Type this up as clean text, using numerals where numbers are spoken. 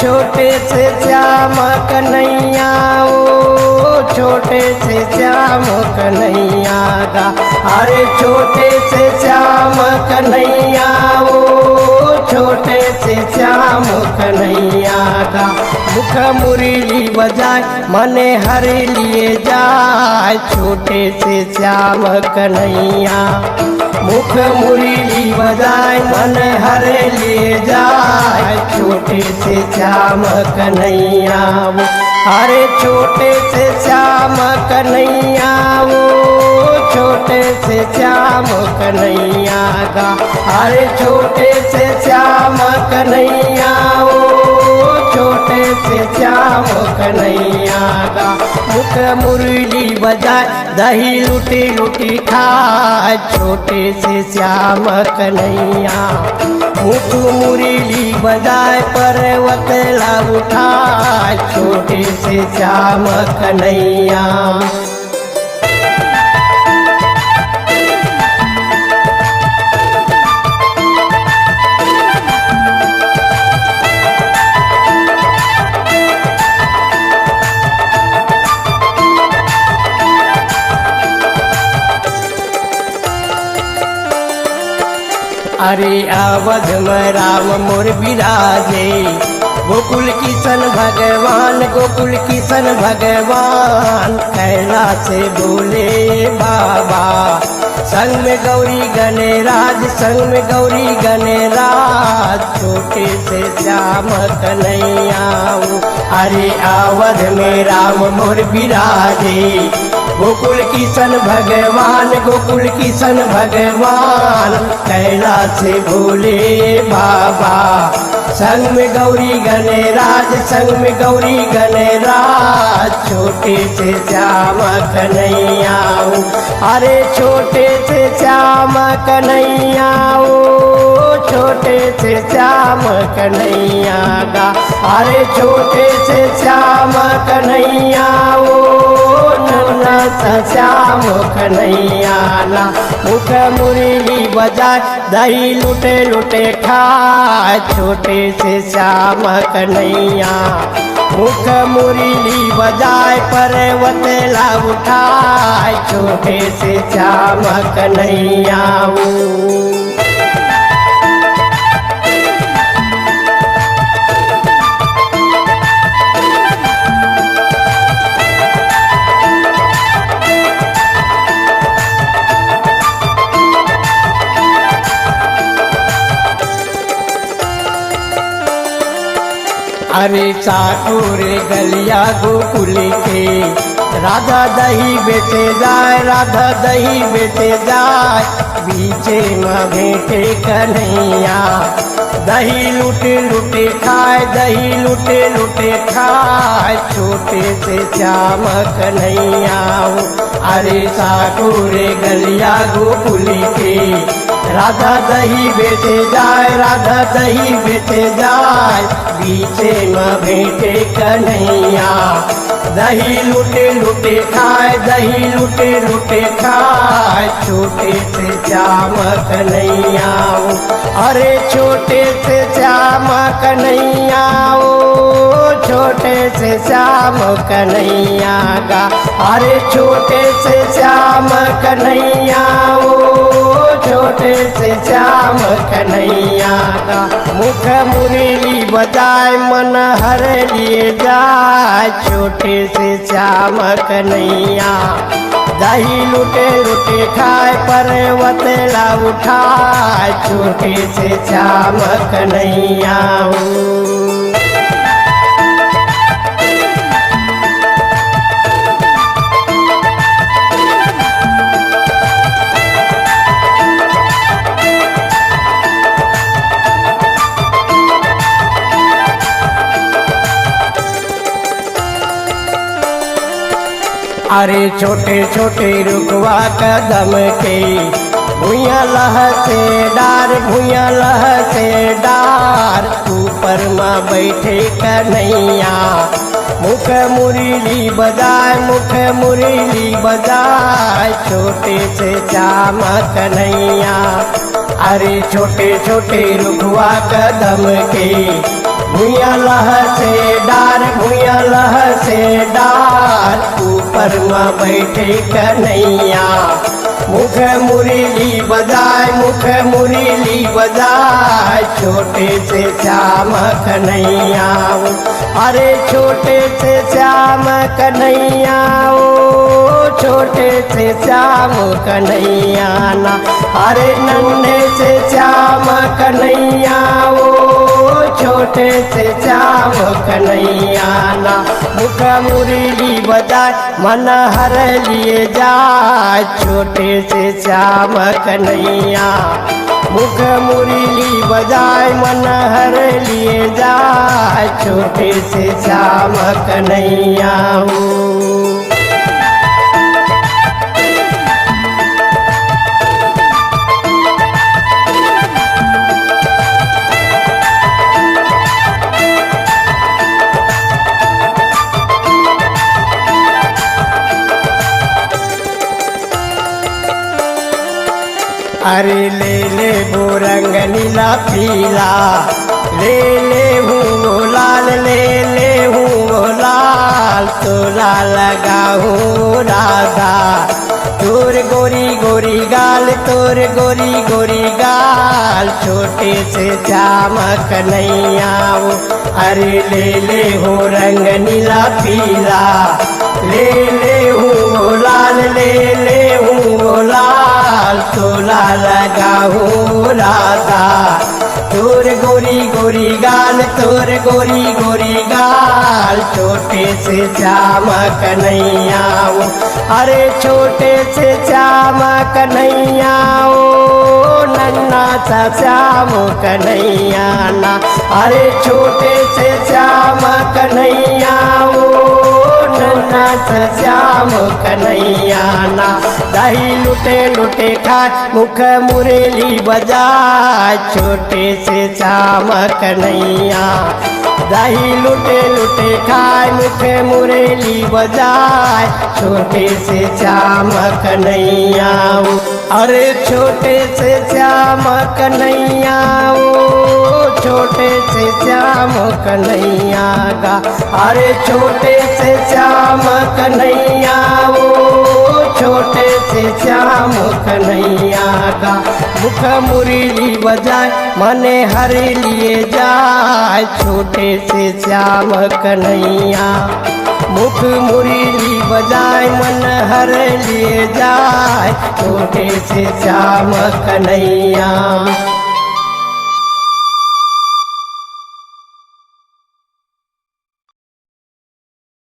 छोटे से श्याम कन्हैया ओ छोटे से श्याम कन्हैया गा। अरे छोटे से श्याम कन्हैया ओ छोटे से श्याम कन्हैया गा। मुख मुरली बजाए मने हर लिए जाए छोटे से श्याम कन्हैया। मुख मुरली बजाए मन हर लिए जाए छोटे से श्याम कन्हैया। अरे छोटे से श्याम कन्हैया वो छोटे से श्याम कन्हैया गा। अरे छोटे से श्याम कन्हैया वो छोटे से श्याम कन्हैया गा। मुख मुरली बजाए दही लुटी लुटी खाए छोटे से श्याम कन्हैया। मुख मुरली बजाए पर्वत ला उठाए छोटे से श्याम कन्हैया। अरे अवध में राम मोर विराजे गोकुल किशन भगवान गोकुल किशन भगवान। कैलाश से बोले बाबा संग में गौरी गणराज संग में गौरी गणराज छोटे से श्याम कन्हैया। अरे अवध में राम मोर विराजे गोकुल किशन भगवान गोकुल किशन भगवान। कैलाश से भोले बाबा संग में गौरी गणराज संग में गौरी गणराज छोटे से श्याम कन्हैया। अरे छोटे से श्याम कन्हैया ओ छोटे से श्याम कन्हैया गा। अरे छोटे से श्याम कन्हैया ओ श्याम कन्हैया ना। मुख मुरली बजाए दही लुटे लुटे खाए छोटे से श्याम कन्हैया। मुख मुरली बजाए पर्वत ला उठाए छोटे से श्याम कन्हैया। अरे चाटूर गलिया गोकुल के राधा दही बेचे जाए राधा दही बेचे जाए बीचे में भेंटे कन्हैया। दही लुटे लुटे खाए दही लुटे लुटे खाए छोटे से श्याम कन्हैया। अरे चाटूर गलिया गोकुल के राधा दही बेचे जाए राधा दही बेचे जाए बीचे में भेंटे कन्हैया। दही लुटे लुटे खाए दही लुटे लुटे खाए छोटे से श्याम कन्हैया। अरे छोटे से श्याम कन्हैया ओ छोटे से श्याम कन्हैया गा। अरे छोटे से श्याम कन्हैया ओ छोटे से श्याम कन्हैया का। मुख मुरली बजाए मन हर लिए जाए छोटे से श्याम कन्हैया। दही लुटे लुटे खाए पर्वत ला उठाए छोटे से श्याम कन्हैया। अरे छोटे छोटे रुकवा कदम के भूया लह से डार भूया लह से डार ऊपर माँ बैठे कन्हैया। मुख मुरली बजाए मुख मुरली बजाए छोटे से श्याम कन्हैया। अरे छोटे छोटे रुखवा कदम के भूया लह से डार भूया लह से डार ऊपर में बैठे कन्हैया मुख मुरली बजाए मुख मुरली बजाए छोटे से श्याम कन्हैया अरे छोटे से श्याम कन्हैया ओ छोटे से श्याम कन्हैया ना अरे नन्हे से श्याम कन्हैया ओ छोटे से श्याम कन्हैया ना मुख मुरली बजाए मन हर लिए जाए छोटे से श्याम कन्हैया मुख मुरली बजाए मन हर लिए जाए छोटे से श्याम कन्हैया अरे ले ले वो रंग नीला पीला ले ले हूँ लाल ले ले हूँ लाल तोला लगा हूँ राधा तोर गोरी गोरी गाल तोर गोरी गोरी गाल छोटे से श्याम कन्हैया अरे ले ले हो रंग नीला पीला ले ले हूँ लाल ले ले हूँ लाल तोला लगा हूँ राधा तोर गोरी गोरी गाल तोर गोरी गोरी गाल छोटे से श्याम कन्हैया अरे छोटे से श्याम कन्हैया ओ नन्ना सा श्याम कन्हैया ना अरे छोटे से श्याम कन्हैया ओ नन्ना सा श्याम कन्हैया ना दही लुटे लुटे खाए मुख मुरली बजाए छोटे से श्याम कन्हैया दही लुटे लुटे खाए मुख मुरली बजाए छोटे से श्याम कन्हैया अरे छोटे से श्याम कन्हैया छोटे से श्याम कन्हैया गा अरे छोटे से श्याम कन्हैया छोटे से श्याम कन्हैया का मुख मुरली बजाए मने हर लिए जाए छोटे से श्याम कन्हैया मुख मुरली बजाए मन हर लिए जाए छोटे से श्याम कन्हैया।